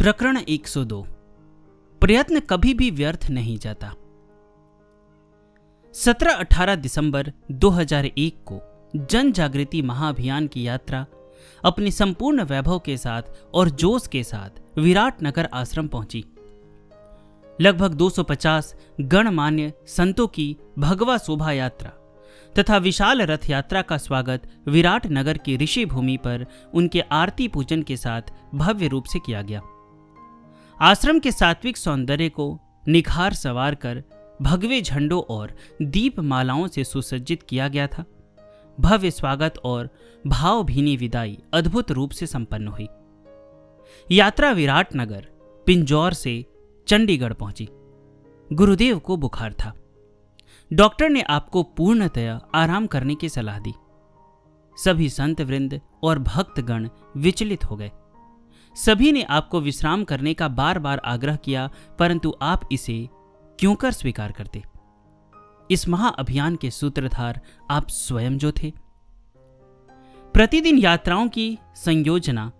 प्रकरण 102। प्रयत्न कभी भी व्यर्थ नहीं जाता। 17-18 दिसंबर 2001 को जन जागृति महाअभियान की यात्रा अपने संपूर्ण वैभव के साथ और जोश के साथ विराटनगर आश्रम पहुंची। लगभग 250 गणमान्य संतों की भगवा शोभा यात्रा तथा विशाल रथ यात्रा का स्वागत विराटनगर की ऋषि भूमि पर उनके आरती पूजन के साथ भव्य रूप से किया गया। आश्रम के सात्विक सौंदर्य को निखार संवार कर भगवे झंडों और दीप मालाओं से सुसज्जित किया गया था। भव्य स्वागत और भावभीनी विदाई अद्भुत रूप से संपन्न हुई। यात्रा विराटनगर पिंजौर से चंडीगढ़ पहुंची। गुरुदेव को बुखार था। डॉक्टर ने आपको पूर्णतया आराम करने की सलाह दी। सभी संत वृंद और भक्तगण विचलित हो गए। सभी ने आपको विश्राम करने का बार बार आग्रह किया, परंतु आप इसे क्यों कर स्वीकार करते। इस महाअभियान के सूत्रधार आप स्वयं जो थे। प्रतिदिन यात्राओं की संयोजना,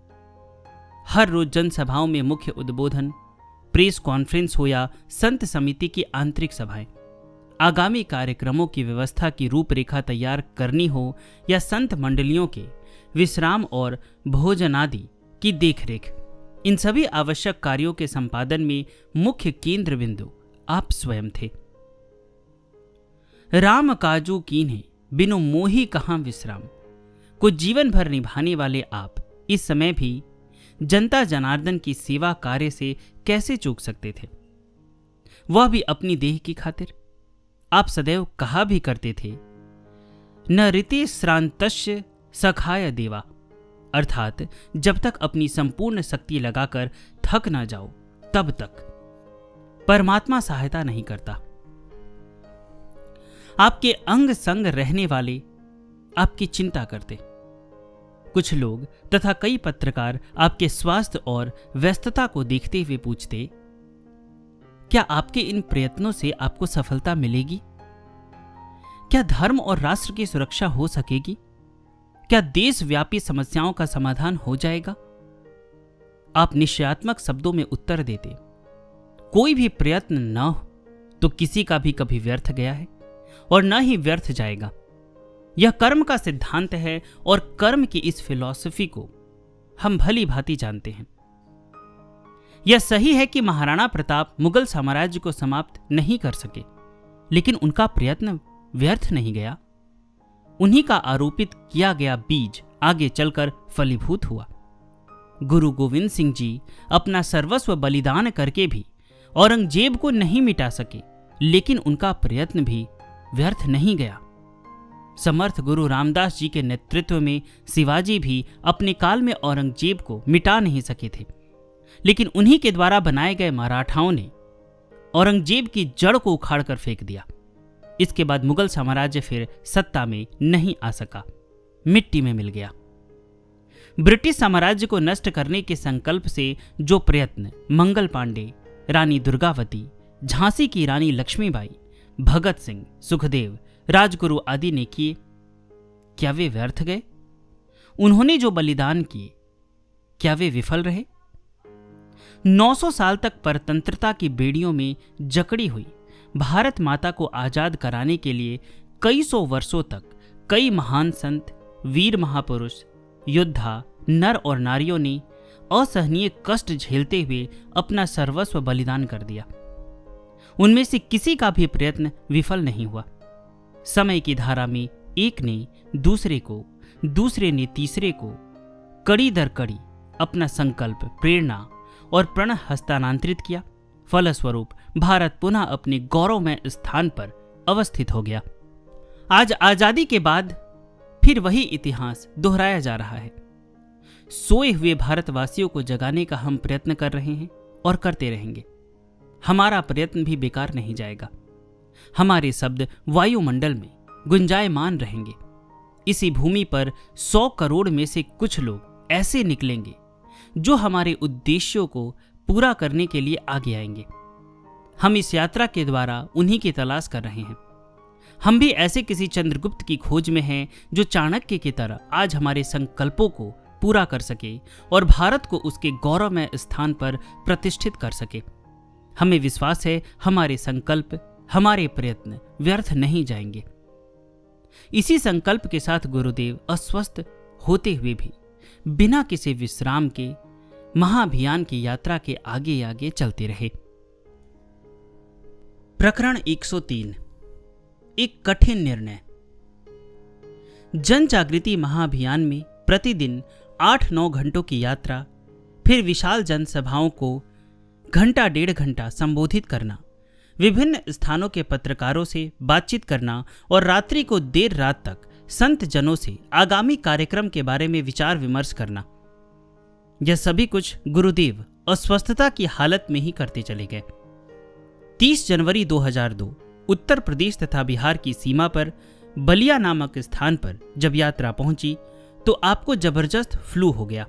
हर रोज जनसभाओं में मुख्य उद्बोधन, प्रेस कॉन्फ्रेंस हो या संत समिति की आंतरिक सभाएं, आगामी कार्यक्रमों की व्यवस्था की रूपरेखा तैयार करनी हो या संत मंडलियों के विश्राम और भोजन आदि की देखरेख, इन सभी आवश्यक कार्यों के संपादन में मुख्य केंद्र बिंदु आप स्वयं थे। राम काजू कीन्हे बिनु मोहि कहां विश्राम को जीवन भर निभाने वाले आप इस समय भी जनता जनार्दन की सेवा कार्य से कैसे चूक सकते थे, वह भी अपनी देह की खातिर। आप सदैव कहा भी करते थे, न ऋते श्रांतस्य सखाय देवा, अर्थात जब तक अपनी संपूर्ण शक्ति लगाकर थक न जाओ तब तक परमात्मा सहायता नहीं करता। आपके अंग संग रहने वाले आपकी चिंता करते। कुछ लोग तथा कई पत्रकार आपके स्वास्थ्य और व्यस्तता को देखते हुए पूछते, क्या आपके इन प्रयत्नों से आपको सफलता मिलेगी? क्या धर्म और राष्ट्र की सुरक्षा हो सकेगी? क्या देशव्यापी समस्याओं का समाधान हो जाएगा? आप निश्चयात्मक शब्दों में उत्तर देते, कोई भी प्रयत्न न हो तो किसी का भी कभी व्यर्थ गया है और न ही व्यर्थ जाएगा। यह कर्म का सिद्धांत है और कर्म की इस फिलॉसफी को हम भली भांति जानते हैं। यह सही है कि महाराणा प्रताप मुगल साम्राज्य को समाप्त नहीं कर सके, लेकिन उनका प्रयत्न व्यर्थ नहीं गया। उन्हीं का आरोपित किया गया बीज आगे चलकर फलीभूत हुआ। गुरु गोविंद सिंह जी अपना सर्वस्व बलिदान करके भी औरंगजेब को नहीं मिटा सके, लेकिन उनका प्रयत्न भी व्यर्थ नहीं गया। समर्थ गुरु रामदास जी के नेतृत्व में शिवाजी भी अपने काल में औरंगजेब को मिटा नहीं सके थे, लेकिन उन्हीं के द्वारा बनाए गए मराठाओं ने औरंगजेब की जड़ को उखाड़ कर फेंक दिया। इसके बाद मुगल साम्राज्य फिर सत्ता में नहीं आ सका, मिट्टी में मिल गया। ब्रिटिश साम्राज्य को नष्ट करने के संकल्प से जो प्रयत्न मंगल पांडे, रानी दुर्गावती, झांसी की रानी लक्ष्मीबाई, भगत सिंह, सुखदेव, राजगुरु आदि ने किए, क्या वे व्यर्थ गए? उन्होंने जो बलिदान किए, क्या वे विफल रहे? 900 साल तक परतंत्रता की बेड़ियों में जकड़ी हुई भारत माता को आजाद कराने के लिए कई सौ वर्षों तक कई महान संत, वीर महापुरुष, योद्धा, नर और नारियों ने असहनीय कष्ट झेलते हुए अपना सर्वस्व बलिदान कर दिया। उनमें से किसी का भी प्रयत्न विफल नहीं हुआ। समय की धारा में एक ने दूसरे को, दूसरे ने तीसरे को कड़ी दर कड़ी अपना संकल्प, प्रेरणा और प्रण हस्तांतरित किया। फलस्वरूप भारत पुनः अपने गौरवमय स्थान पर अवस्थित हो गया। आज आजादी के बाद फिर वही इतिहास दोहराया जा रहा है। सोए हुए भारतवासियों को जगाने का हम प्रयत्न कर रहे हैं और करते रहेंगे। हमारा प्रयत्न भी बेकार नहीं जाएगा। हमारे शब्द वायुमंडल में गुंजायमान रहेंगे। इसी भूमि पर 100 करोड़ में से कुछ लोग ऐसे निकलेंगे जो हमारे उद्देश्यों को पूरा करने के लिए आगे आएंगे। हम इस यात्रा के द्वारा उन्हीं की तलाश कर रहे हैं। हम भी ऐसे किसी चंद्रगुप्त की खोज में हैं जो चाणक्य की तरह आज हमारे संकल्पों को पूरा कर सके और भारत को उसके गौरवमय स्थान पर प्रतिष्ठित कर सके। हमें विश्वास है हमारे संकल्प, हमारे प्रयत्न व्यर्थ नहीं जाएंगे। इसी संकल्प के साथ गुरुदेव अस्वस्थ होते हुए भी बिना किसी विश्राम के महाअभियान की यात्रा के आगे आगे चलते रहे। प्रकरण 103, एक कठिन निर्णय। जन जागृति महाअभियान में प्रतिदिन 8-9 घंटों की यात्रा, फिर विशाल जनसभाओं को घंटा 1.5 घंटा संबोधित करना, विभिन्न स्थानों के पत्रकारों से बातचीत करना और रात्रि को देर रात तक संत जनों से आगामी कार्यक्रम के बारे में विचार विमर्श करना, यह सभी कुछ गुरुदेव अस्वस्थता की हालत में ही करते चले गए। 30 जनवरी 2002 उत्तर प्रदेश तथा बिहार की सीमा पर बलिया नामक स्थान पर जब यात्रा पहुंची तो आपको जबरदस्त फ्लू हो गया।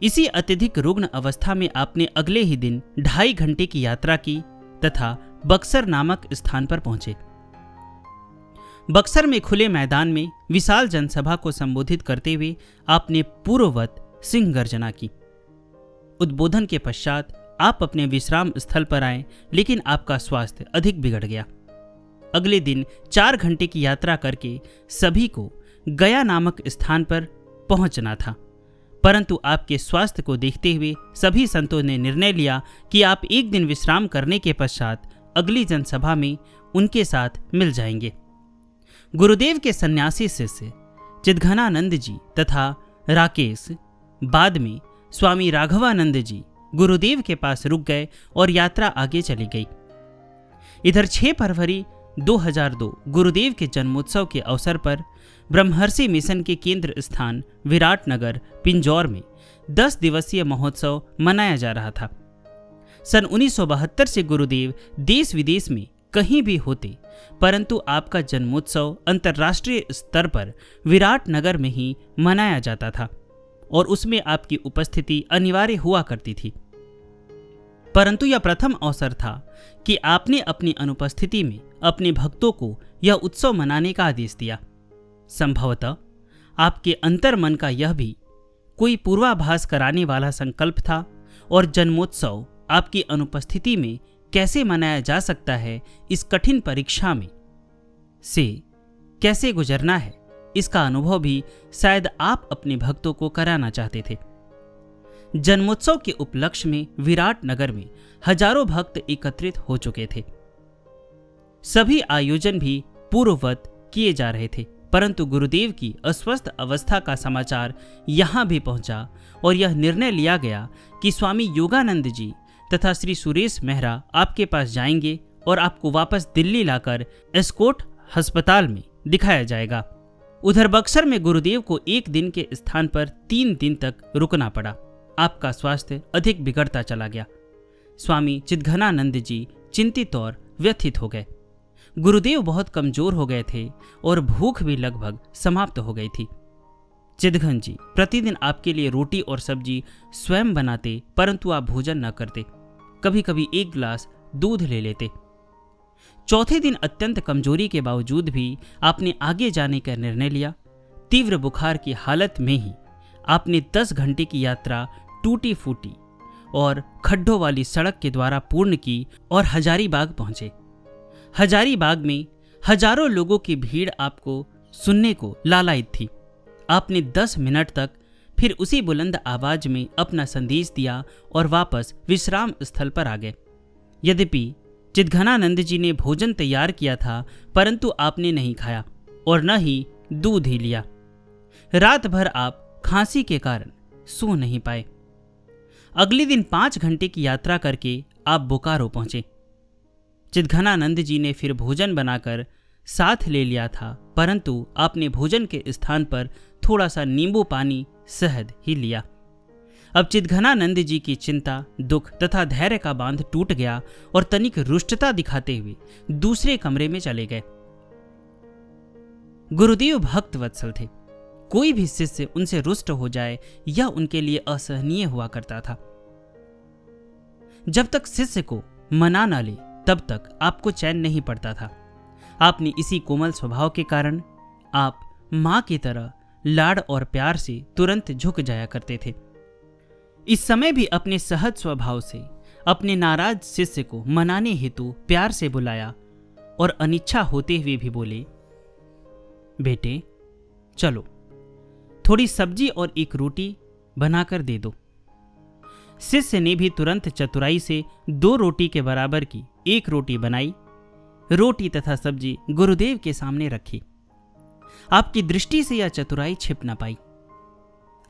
इसी अत्यधिक रुग्ण अवस्था में आपने अगले ही दिन 2.5 घंटे की यात्रा की तथा बक्सर नामक स्थान पर पहुंचे। बक्सर में खुले मैदान में विशाल जनसभा को संबोधित करते हुए आपने पूर्ववत सिंह गर्जना की। उद्बोधन के पश्चात आप अपने विश्राम स्थल पर आए, लेकिन आपका स्वास्थ्य अधिक बिगड़ गया। अगले दिन 4 घंटे की यात्रा करके सभी को गया नामक स्थान पर पहुंचना था, परंतु आपके स्वास्थ्य को देखते हुए सभी संतों ने निर्णय लिया कि आप एक दिन विश्राम करने के पश्चात अगली जनसभा में उनके साथ मिल जाएंगे। गुरुदेव के सन्यासी शिष्य चिदघनानंद जी तथा राकेश बाद में स्वामी राघवानंद जी गुरुदेव के पास रुक गए और यात्रा आगे चली गई। इधर 6 फरवरी 2002 गुरुदेव के जन्मोत्सव के अवसर पर ब्रह्मर्षि मिशन के केंद्र स्थान विराटनगर पिंजौर में 10 दिवसीय महोत्सव मनाया जा रहा था। सन 1972 से गुरुदेव देश विदेश में कहीं भी होते, परंतु आपका जन्मोत्सव अंतर्राष्ट्रीय स्तर पर विराटनगर में ही मनाया जाता था और उसमें आपकी उपस्थिति अनिवार्य हुआ करती थी। परंतु यह प्रथम अवसर था कि आपने अपनी अनुपस्थिति में अपने भक्तों को यह उत्सव मनाने का आदेश दिया। संभवतः आपके अंतर मन का यह भी कोई पूर्वाभास कराने वाला संकल्प था और जन्मोत्सव आपकी अनुपस्थिति में कैसे मनाया जा सकता है, इस कठिन परीक्षा में से कैसे गुजरना है, इसका अनुभव भी शायद आप अपने भक्तों को कराना चाहते थे। जन्मोत्सव के उपलक्ष्य में विराटनगर में हजारों भक्त एकत्रित हो चुके थे। सभी आयोजन भी पूर्ववत किए जा रहे थे, परंतु गुरुदेव की अस्वस्थ अवस्था का समाचार यहाँ भी पहुंचा और यह निर्णय लिया गया कि स्वामी योगानंद जी तथा श्री सुरेश मेहरा आपके पास जाएंगे और आपको वापस दिल्ली लाकर एस्कोट अस्पताल में दिखाया जाएगा। उधर बक्सर में गुरुदेव को एक दिन के स्थान पर 3 दिन तक रुकना पड़ा। आपका स्वास्थ्य अधिक बिगड़ता चला गया। स्वामी चिदघनानंद जी चिंतित और व्यथित हो गए। गुरुदेव बहुत कमजोर हो गए थे और भूख भी लगभग समाप्त हो गई थी। चिदघन जी प्रतिदिन आपके लिए रोटी और सब्जी स्वयं बनाते, परंतु आप भोजन न करते। कभी कभी 1 गिलास दूध ले लेते। चौथे दिन अत्यंत कमजोरी के बावजूद भी आपने आगे जाने का निर्णय लिया। तीव्र बुखार की हालत में ही आपने 10 घंटे की यात्रा टूटी फूटी और खड्डों वाली सड़क के द्वारा पूर्ण की और हजारीबाग पहुंचे। हजारीबाग में हजारों लोगों की भीड़ आपको सुनने को लालायित थी। आपने 10 मिनट तक फिर उसी बुलंद आवाज में अपना संदेश दिया और वापस विश्राम स्थल पर आ गए। यद्यपि चिदघनानंद जी ने भोजन तैयार किया था, परंतु आपने नहीं खाया और न ही दूध ही लिया। रात भर आप खांसी के कारण सो नहीं पाए। अगले दिन 5 घंटे की यात्रा करके आप बोकारो पहुंचे। चिदघनानंद जी ने फिर भोजन बनाकर साथ ले लिया था, परंतु आपने भोजन के स्थान पर थोड़ा सा नींबू पानी, शहद ही लिया। अब चिदघनानंद जी की चिंता, दुख तथा धैर्य का बांध टूट गया और तनिक रुष्टता दिखाते हुए दूसरे कमरे में चले गए। गुरुदेव भक्त वत्सल थे। कोई भी शिष्य उनसे रुष्ट हो जाए यह उनके लिए असहनीय हुआ करता था। जब तक शिष्य को मना न ले तब तक आपको चैन नहीं पड़ता था। आपने इसी कोमल स्वभाव के कारण आप मां की तरह लाड़ और प्यार से तुरंत झुक जाया करते थे। इस समय भी अपने सहज स्वभाव से अपने नाराज शिष्य को मनाने हेतु प्यार से बुलाया और अनिच्छा होते हुए भी बोले, बेटे चलो थोड़ी सब्जी और एक रोटी बनाकर दे दो। शिष्य ने भी तुरंत चतुराई से 2 रोटी के बराबर की 1 रोटी बनाई। रोटी तथा सब्जी गुरुदेव के सामने रखी। आपकी दृष्टि से यह चतुराई छिप न पाई।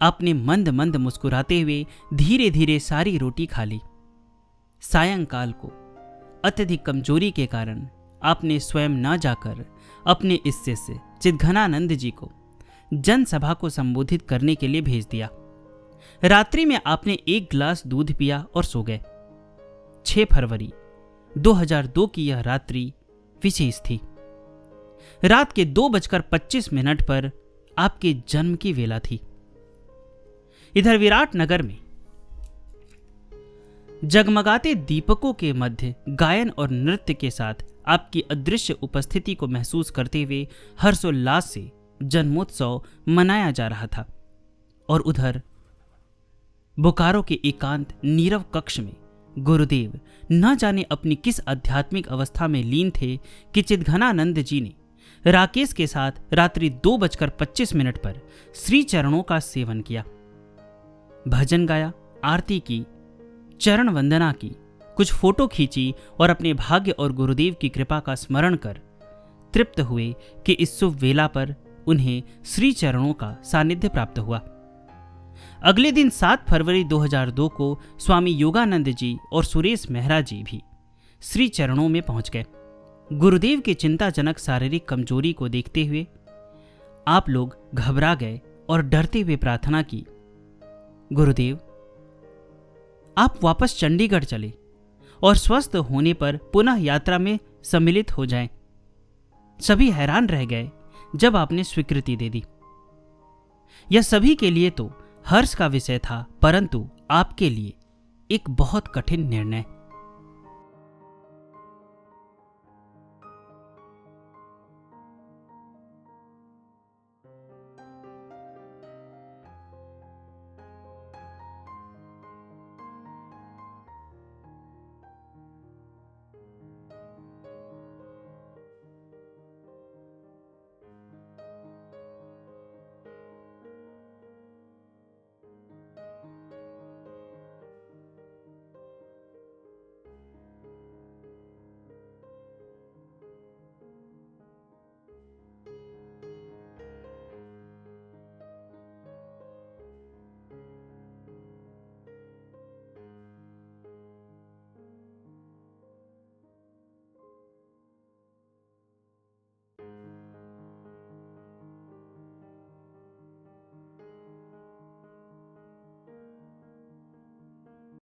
आपने मंद मंद मुस्कुराते हुए धीरे धीरे सारी रोटी खा ली। सायंकाल को अत्यधिक कमजोरी के कारण आपने स्वयं न जाकर अपने इस शिष्य चिद्घनानंद जी को जनसभा को संबोधित करने के लिए भेज दिया। रात्रि में आपने 1 गिलास दूध पिया और सो गए। 6 फरवरी 2002 की यह रात्रि विशेष थी। रात के 2:25 पर आपके जन्म की वेला थी। इधर विराट नगर में जगमगाते दीपकों के मध्य गायन और नृत्य के साथ आपकी अदृश्य उपस्थिति को महसूस करते हुए हर्षोल्लास से जन्मोत्सव मनाया जा रहा था। और उधर बोकारो के एकांत नीरव कक्ष में गुरुदेव न जाने अपनी किस आध्यात्मिक अवस्था में लीन थे कि चिद्घनानंद जी ने राकेश के साथ रात्रि 2:25 पर श्री चरणों का सेवन किया। भजन गाया, आरती की, चरण वंदना की, कुछ फोटो खींची और अपने भाग्य और गुरुदेव की कृपा का स्मरण कर तृप्त हुए कि इस शुभ वेला पर उन्हें श्री चरणों का सानिध्य प्राप्त हुआ। अगले दिन 7 फरवरी 2002 को स्वामी योगानंद जी और सुरेश मेहरा जी भी श्री चरणों में पहुंच गए। गुरुदेव की चिंताजनक शारीरिक कमजोरी को देखते हुए आप लोग घबरा गए और डरते हुए प्रार्थना की, गुरुदेव आप वापस चंडीगढ़ चले और स्वस्थ होने पर पुनः यात्रा में सम्मिलित हो जाएं। सभी हैरान रह गए जब आपने स्वीकृति दे दी। यह सभी के लिए तो हर्ष का विषय था, परंतु आपके लिए एक बहुत कठिन निर्णय।